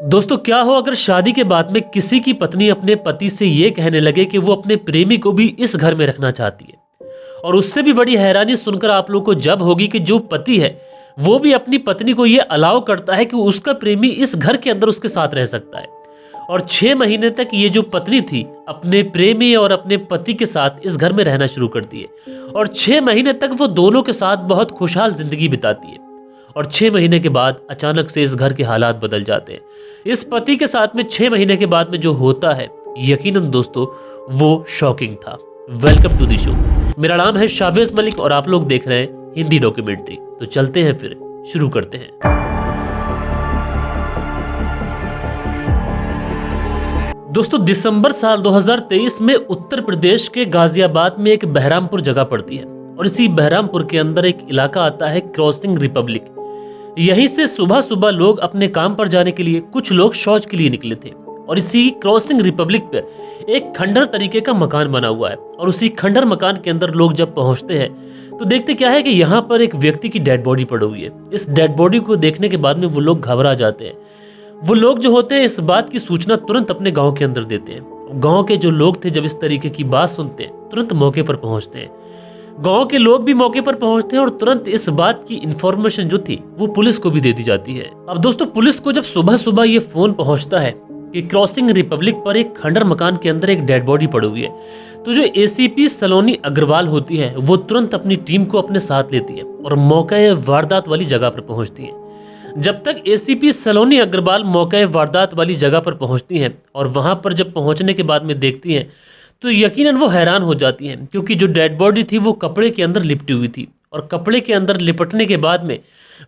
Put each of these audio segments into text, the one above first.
दोस्तों, क्या हो अगर शादी के बाद में किसी की पत्नी अपने पति से ये कहने लगे कि वो अपने प्रेमी को भी इस घर में रखना चाहती है। और उससे भी बड़ी हैरानी सुनकर आप लोगों को जब होगी कि जो पति है वो भी अपनी पत्नी को ये अलाउ करता है कि उसका प्रेमी इस घर के अंदर उसके साथ रह सकता है। और 6 महीने तक ये जो पत्नी थी अपने प्रेमी और अपने पति के साथ इस घर में रहना शुरू करती है और 6 महीने तक वो दोनों के साथ बहुत खुशहाल जिंदगी बिताती है। और 6 महीने के बाद अचानक से इस घर के हालात बदल जाते हैं। इस पति के साथ में 6 महीने के बाद में जो होता है, यकीनन दोस्तों वो शॉकिंग था। Welcome to the show. मेरा नाम है शावेज मलिक और आप लोग देख रहे हैं हिंदी डॉक्यूमेंट्री। तो चलते हैं, फिर शुरू करते हैं। दोस्तों, दिसंबर साल 2023 में उत्तर प्रदेश के गाजियाबाद में एक बहरामपुर जगह पड़ती है और इसी बहरामपुर के अंदर एक इलाका आता है क्रॉसिंग रिपब्लिक। यहीं से सुबह सुबह लोग अपने काम पर जाने के लिए, कुछ लोग शौच के लिए निकले थे। और इसी क्रॉसिंग रिपब्लिक पर एक खंडर तरीके का मकान बना हुआ है और उसी खंडर मकान के अंदर लोग जब पहुंचते हैं तो देखते क्या है कि यहाँ पर एक व्यक्ति की डेड बॉडी पड़ी हुई है। इस डेड बॉडी को देखने के बाद में वो लोग घबरा जाते हैं। वो लोग जो होते हैं इस बात की सूचना तुरंत अपने गांव के अंदर देते हैं। गांव के जो लोग थे जब इस तरीके की बात सुनते हैं तुरंत मौके पर पहुंचते हैं। गांव के लोग भी मौके पर पहुंचते हैं और तुरंत इस बात की इंफॉर्मेशन जो थी वो पुलिस को भी दे दी जाती है। अब दोस्तों, पुलिस को जब सुबह सुबह ये फोन पहुंचता है कि क्रॉसिंग रिपब्लिक पर एक खंडर मकान के अंदर एक डेड बॉडी पड़ी हुई है, तो जो एसीपी सलोनी अग्रवाल होती है वो तुरंत अपनी टीम को अपने साथ लेती है और मौके वारदात वाली जगह पर पहुंचती है। जब तक एसीपी सलोनी अग्रवाल मौके वारदात वाली जगह पर पहुंचती हैं और वहां पर जब पहुंचने के बाद में देखती हैं तो यकीनन वो हैरान हो जाती हैं, क्योंकि जो डेड बॉडी थी वो कपड़े के अंदर लिपटी हुई थी और कपड़े के अंदर लिपटने के बाद में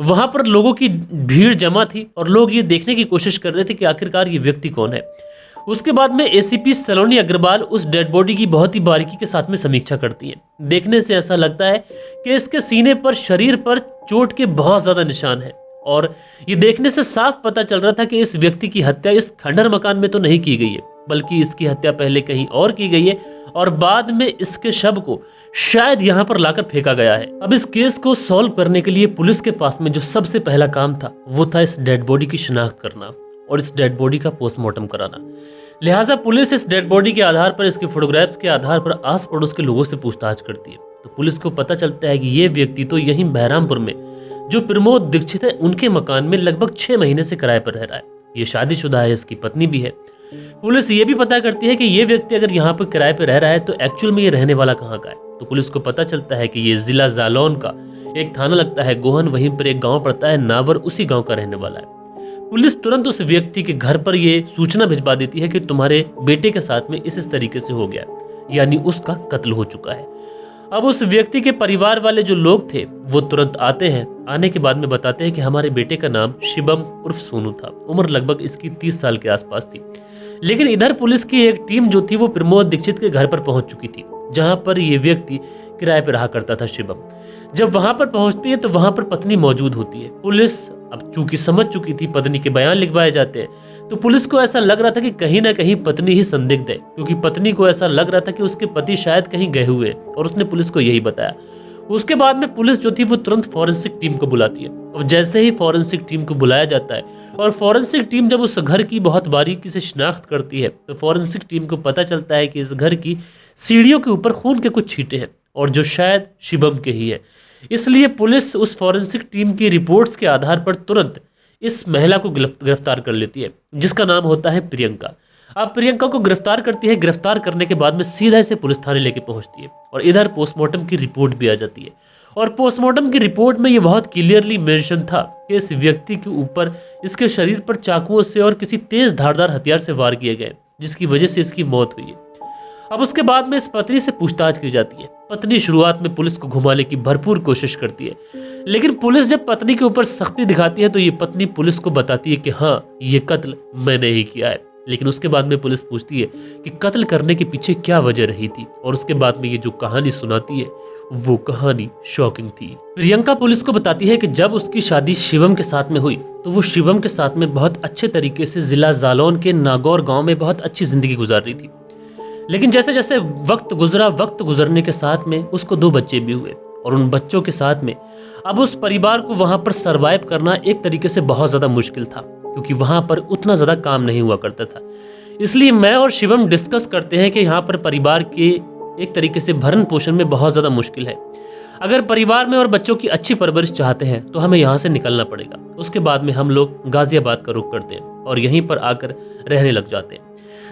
वहां पर लोगों की भीड़ जमा थी और लोग ये देखने की कोशिश कर रहे थे कि आखिरकार ये व्यक्ति कौन है। उसके बाद में एसीपी सलोनी अग्रवाल उस डेड बॉडी की बहुत ही बारीकी के साथ में समीक्षा करती है। देखने से ऐसा लगता है कि इसके सीने पर, शरीर पर चोट के बहुत ज्यादा निशान है और ये देखने से साफ पता चल रहा था कि इस व्यक्ति की हत्या इस खंडर मकान में तो नहीं की गई है, बल्कि इसकी हत्या पहले कहीं और की गई है और बाद में इसके शव को शायद यहाँ पर लाकर फेंका गया है। अब इस केस को सॉल्व करने के लिए पुलिस के पास में जो सबसे पहला काम था वो था इस डेड बॉडी की शिनाख्त करना और इस डेड बॉडी का पोस्टमार्टम कराना। लिहाजा पुलिस इस डेड बॉडी के आधार पर, इसके फोटोग्राफ्स के आधार पर आस पड़ोस के लोगों से पूछताछ करती है। तो पुलिस को पता चलता है कि ये व्यक्ति तो यहीं बहरामपुर में जो प्रमोद दीक्षित है उनके मकान में लगभग 6 महीने से किराए पर रह रहा है। ये शादीशुदा है, इसकी पत्नी भी है। पुलिस ये भी पता करती है कि ये व्यक्ति अगर यहाँ पर किराए पर रह रहा है तो एक्चुअल में ये रहने वाला कहाँ का है। तो पुलिस को पता चलता है कि ये जिला जालौन का एक थाना लगता है गोहन, वहीं पर एक गांव पड़ता है नावर, उसी गांव का रहने वाला है। पुलिस तुरंत उस व्यक्ति के घर पर ये सूचना भिजवा देती है कि तुम्हारे बेटे के साथ में इस तरीके से हो गया, यानी उसका कत्ल हो चुका है। अब उस व्यक्ति के परिवार वाले जो लोग थे वो तुरंत आते हैं। आने के बाद में बताते हैं कि हमारे बेटे का नाम शिवम उर्फ सोनू था, उम्र लगभग इसकी 30 साल के आसपास थी। लेकिन इधर पुलिस की एक टीम जो थी वो प्रमोद दीक्षित के घर पर पहुंच चुकी थी, जहां पर ये व्यक्ति किराए पर रहा करता था शिवम। जब वहां पर पहुंचती है तो वहां पर पत्नी मौजूद होती है। पुलिस अब चूंकि समझ चुकी थी, पत्नी के बयान लिखवाए जाते हैं, तो पुलिस को ऐसा लग रहा था कि कहीं ना कहीं पत्नी ही संदिग्ध है, क्योंकि पत्नी को ऐसा लग रहा था कि उसके पति शायद कहीं गए हुए और उसने पुलिस को यही बताया। उसके बाद में पुलिस जो थी वो तुरंत फॉरेंसिक टीम को बुलाती है और जैसे ही फॉरेंसिक टीम को बुलाया जाता है और फॉरेंसिक टीम जब उस घर की बहुत बारीकी से शिनाख्त करती है तो फॉरेंसिक टीम को पता चलता है कि इस घर की सीढ़ियों के ऊपर खून के कुछ छींटे हैं और जो शायद शिवम के ही है। इसलिए पुलिस उस फॉरेंसिक टीम की रिपोर्ट्स के आधार पर तुरंत इस महिला को गिरफ्तार कर लेती है, जिसका नाम होता है प्रियंका। अब प्रियंका को गिरफ्तार करती है। गिरफ्तार करने के बाद में सीधा इसे पुलिस थाने लेके पहुंचती है और इधर पोस्टमार्टम की रिपोर्ट भी आ जाती है। और पोस्टमार्टम की रिपोर्ट में ये बहुत क्लियरली मेंशन था कि इस व्यक्ति के ऊपर, इसके शरीर पर चाकुओं से और किसी तेज धारदार हथियार से वार किए गए, जिसकी वजह से इसकी मौत हुई है। अब उसके बाद में इस पत्नी से पूछताछ की जाती है। पत्नी शुरुआत में पुलिस को घुमाने की भरपूर कोशिश करती है, लेकिन पुलिस जब पत्नी के ऊपर सख्ती दिखाती है तो ये पत्नी पुलिस को बताती है कि हाँ, ये कत्ल मैंने ही किया है। लेकिन उसके बाद में पुलिस पूछती है कि कत्ल करने के पीछे क्या वजह रही थी, और उसके बाद में ये जो कहानी सुनाती है वो कहानी शॉकिंग थी। प्रियंका पुलिस को बताती है कि जब उसकी शादी शिवम के साथ में हुई तो वो शिवम के साथ में बहुत अच्छे तरीके से जिला जालौन के नागौर गांव में बहुत अच्छी जिंदगी गुजार रही थी। लेकिन जैसे जैसे वक्त गुजरने के साथ में उसको 2 बच्चे भी हुए और उन बच्चों के साथ में अब उस परिवार को वहां पर सरवाइव करना एक तरीके से बहुत ज्यादा मुश्किल था, क्योंकि वहाँ पर उतना ज़्यादा काम नहीं हुआ करता था। इसलिए मैं और शिवम डिस्कस करते हैं कि यहाँ पर परिवार के एक तरीके से भरण पोषण में बहुत ज़्यादा मुश्किल है। अगर परिवार में और बच्चों की अच्छी परवरिश चाहते हैं तो हमें यहाँ से निकलना पड़ेगा। उसके बाद में हम लोग गाजियाबाद का रुख करते हैं और यहीं पर आकर रहने लग जाते हैं।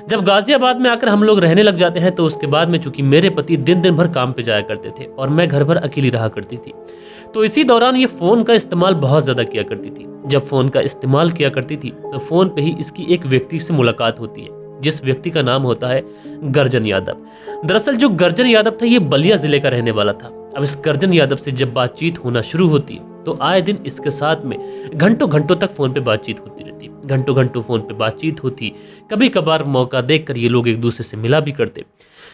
जब गाजियाबाद में आकर हम लोग रहने लग जाते हैं तो उसके बाद में चूंकि मेरे पति दिन दिन भर काम पे जाया करते थे और मैं घर पर अकेली रहा करती थी, तो इसी दौरान ये फ़ोन का इस्तेमाल बहुत ज़्यादा किया करती थी। जब फ़ोन का इस्तेमाल किया करती थी तो फ़ोन पे ही इसकी एक व्यक्ति से मुलाकात होती है, जिस व्यक्ति का नाम होता है गर्जन यादव। दरअसल जो गर्जन यादव था ये बलिया जिले का रहने वाला था। अब इस गर्जन यादव से जब बातचीत होना शुरू होती है तो आए दिन इसके साथ में घंटों घंटों तक फ़ोन पे बातचीत होती रहती, घंटों घंटों फ़ोन पे बातचीत होती। कभी कभार मौका देखकर ये लोग एक दूसरे से मिला भी करते।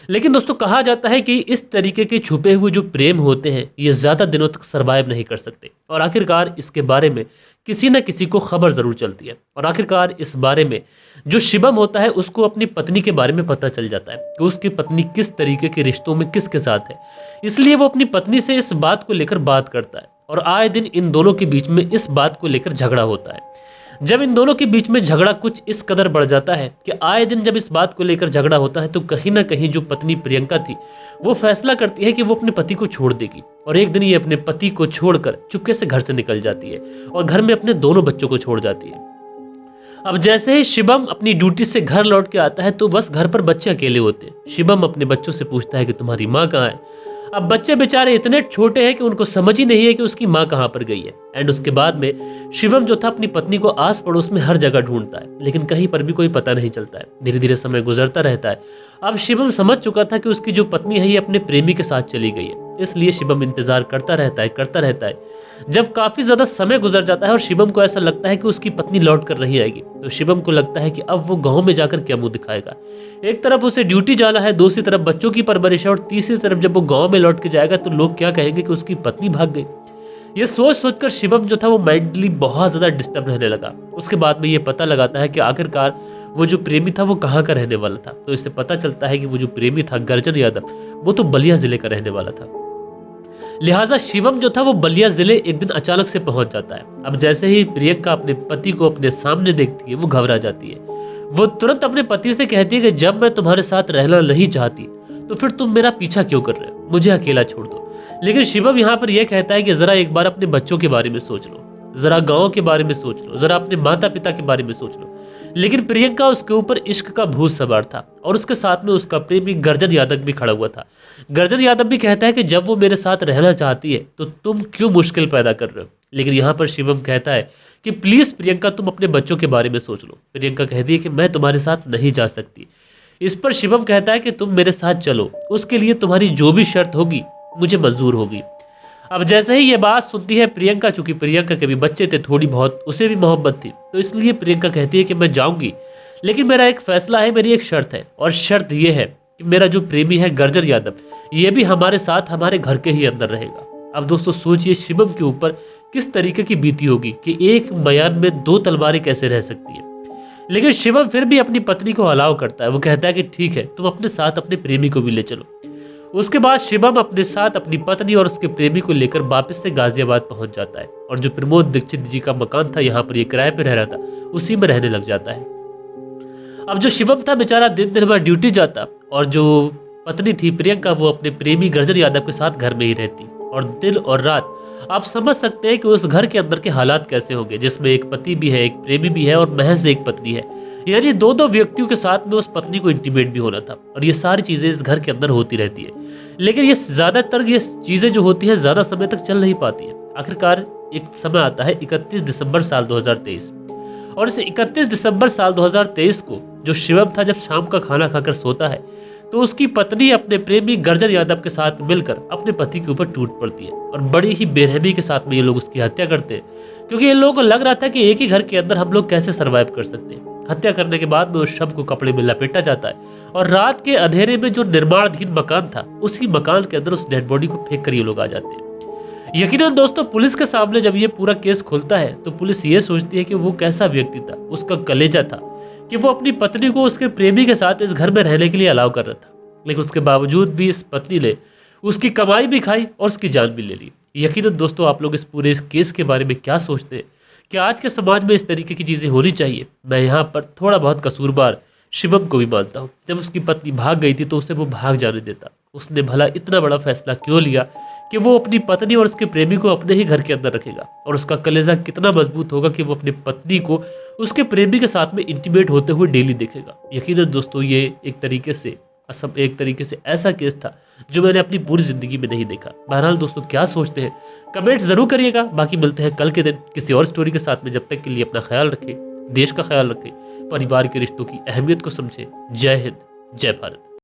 लेकिन दोस्तों कहा जाता है कि इस तरीके के छुपे हुए जो प्रेम होते हैं ये ज़्यादा दिनों तक सरवाइव नहीं कर सकते और आखिरकार इसके बारे में किसी न किसी को खबर ज़रूर चलती है। और आखिरकार इस बारे में जो शिवम होता है उसको अपनी पत्नी के बारे में पता चल जाता है कि उसकी पत्नी किस तरीके के रिश्तों में किसके साथ है। इसलिए वो अपनी पत्नी से इस बात को लेकर बात करता है और आए दिन इन दोनों के बीच में इस बात को लेकर झगड़ा होता है। जब इन दोनों के बीच में झगड़ा कुछ इस कदर बढ़ जाता है कि आए दिन जब इस बात को लेकर झगड़ा होता है तो कहीं ना कहीं जो पत्नी प्रियंका थी वो फैसला करती है कि वो अपने पति को छोड़ देगी। और एक दिन ये अपने पति को छोड़कर चुपके से घर से निकल जाती है और घर में अपने दोनों बच्चों को छोड़ जाती है। अब जैसे ही शिवम अपनी ड्यूटी से घर लौट के आता है तो बस घर पर बच्चे अकेले होते हैं। शिवम अपने बच्चों से पूछता है कि तुम्हारी माँ कहाँ है। अब बच्चे बेचारे इतने छोटे हैं कि उनको समझ ही नहीं है कि उसकी माँ कहाँ पर गई है। एंड उसके बाद में शिवम जो था अपनी पत्नी को आस पड़ोस में हर जगह ढूंढता है लेकिन कहीं पर भी कोई पता नहीं चलता है। धीरे धीरे समय गुजरता रहता है। अब शिवम समझ चुका था कि उसकी जो पत्नी है ये अपने प्रेमी के साथ चली गई है, इसलिए शिवम इंतजार करता रहता है। जब काफी ज्यादा समय गुजर जाता है और शिवम को ऐसा लगता है कि उसकी पत्नी लौट कर नहीं आएगी तो शिवम को लगता है कि अब वो गांव में जाकर क्या मुंह दिखाएगा। एक तरफ उसे ड्यूटी जाना है, दूसरी तरफ बच्चों की परवरिश है और तीसरी तरफ जब वो गांव में लौट के जाएगा तो लोग क्या कहेंगे कि उसकी पत्नी भाग गई। ये सोच सोचकर शिवम जो था वो मेंटली बहुत ज्यादा डिस्टर्ब रहने लगा। उसके बाद में ये पता लगाता है कि आखिरकार वो जो प्रेमी था वो कहाँ का रहने वाला था। तो इससे पता चलता है कि वो जो प्रेमी था गर्जन यादव वो तो बलिया जिले का रहने वाला था। लिहाजा शिवम जो था वो बलिया जिले एक दिन अचानक से पहुंच जाता है। अब जैसे ही प्रियंका अपने पति को अपने सामने देखती है वो घबरा जाती है। वो तुरंत अपने पति से कहती है कि जब मैं तुम्हारे साथ रहना नहीं चाहती तो फिर तुम मेरा पीछा क्यों कर रहे हो, मुझे अकेला छोड़ दो। लेकिन शिवम यहाँ पर यह कहता है कि जरा एक बार अपने बच्चों के बारे में सोच लो, जरा गाँव के बारे में सोच लो, जरा अपने माता पिता के बारे में सोच लो। लेकिन प्रियंका उसके ऊपर इश्क का भूत सवार था और उसके साथ में उसका प्रेमी गर्जन यादव भी खड़ा हुआ था। गर्जन यादव भी कहता है कि जब वो मेरे साथ रहना चाहती है तो तुम क्यों मुश्किल पैदा कर रहे हो। लेकिन यहाँ पर शिवम कहता है कि प्लीज़ प्रियंका तुम अपने बच्चों के बारे में सोच लो। प्रियंका कहती है कि मैं तुम्हारे साथ नहीं जा सकती। इस पर शिवम कहता है कि तुम मेरे साथ चलो, उसके लिए तुम्हारी जो भी शर्त होगी मुझे मंजूर होगी। अब जैसे ही ये बात सुनती है प्रियंका, चूंकि प्रियंका के भी बच्चे थे, थोड़ी बहुत उसे भी मोहब्बत थी, तो इसलिए प्रियंका कहती है कि मैं जाऊंगी, लेकिन मेरा एक फैसला है, मेरी एक शर्त है। और शर्त ये है कि मेरा जो प्रेमी है गर्जन यादव ये भी हमारे साथ हमारे घर के ही अंदर रहेगा। अब दोस्तों सोचिए शिवम के ऊपर किस तरीके की बीती होगी कि एक मयान में दो तलवारें कैसे रह सकती है। लेकिन शिवम फिर भी अपनी पत्नी को अलाउ करता है। वो कहता है कि ठीक है, तुम अपने साथ अपने प्रेमी को भी ले चलो। उसके बाद शिवम अपने साथ अपनी पत्नी और उसके प्रेमी को लेकर वापस से गाजियाबाद पहुंच जाता है और जो प्रमोद दीक्षित जी का मकान था, यहाँ पर ये किराए पे रह रहा था, उसी में रहने लग जाता है। अब जो शिवम था बेचारा दिन दिन भर ड्यूटी जाता और जो पत्नी थी प्रियंका वो अपने प्रेमी गर्जन यादव के साथ घर में ही रहती। और दिन और रात आप समझ सकते हैं कि उस घर के अंदर के हालात कैसे होंगे, जिसमें एक पति भी है, एक प्रेमी भी है और महज एक पत्नी है। यानी दो व्यक्तियों के साथ में उस पत्नी को इंटीमेट भी होना था। और ये सारी चीज़ें इस घर के अंदर होती रहती है, लेकिन ये ज़्यादातर ये चीज़ें जो होती हैं ज़्यादा समय तक चल नहीं पाती है। आखिरकार एक समय आता है 31 दिसंबर साल 2023 और इस 31 दिसंबर साल 2023 को जो शिवम था जब शाम का खाना खाकर सोता है तो उसकी पत्नी अपने प्रेमी गर्जन यादव के साथ मिलकर अपने पति के ऊपर टूट पड़ती है और बड़ी ही बेरहमी के साथ में ये लोग उसकी हत्या करते हैं, क्योंकि इन लोगों को लग रहा था कि एक ही घर के अंदर हम लोग कैसे सरवाइव कर सकते हैं। हत्या करने के बाद में उस शव को कपड़े में लपेटा जाता है और रात के अंधेरे में जो निर्माणाधीन मकान था उसी मकान के अंदर उस डेड बॉडी को फेंक कर ये लोग आ जाते हैं। यकीनन दोस्तों पुलिस के सामने जब ये पूरा केस खुलता है तो पुलिस ये सोचती है कि वो कैसा व्यक्ति था, उसका कलेजा था कि वो अपनी पत्नी को उसके प्रेमी के साथ इस घर में रहने के लिए अलाउ कर रहा था। लेकिन उसके बावजूद भी इस पत्नी ने उसकी कमाई भी खाई और उसकी जान भी ले ली। यकीनन दोस्तों आप लोग इस पूरे केस के बारे में क्या सोचते हैं क्या आज के समाज में इस तरीके की चीज़ें होनी चाहिए? मैं यहाँ पर थोड़ा बहुत कसूरवार शिवम को भी मानता हूँ। जब उसकी पत्नी भाग गई थी तो उसे वो भाग जाने देता। उसने भला इतना बड़ा फैसला क्यों लिया कि वो अपनी पत्नी और उसके प्रेमी को अपने ही घर के अंदर रखेगा, और उसका कलेजा कितना मजबूत होगा कि वो अपनी पत्नी को उसके प्रेमी के साथ में इंटीमेट होते हुए डेली देखेगा। यकीनन दोस्तों ये एक तरीके से ऐसा केस था जो मैंने अपनी पूरी जिंदगी में नहीं देखा। बहरहाल दोस्तों, क्या सोचते हैं कमेंट जरूर करिएगा। बाकी मिलते हैं कल के दिन किसी और स्टोरी के साथ में। जब तक के लिए अपना ख्याल रखें, देश का ख्याल रखें, परिवार के रिश्तों की अहमियत को समझें। जय हिंद, जय भारत।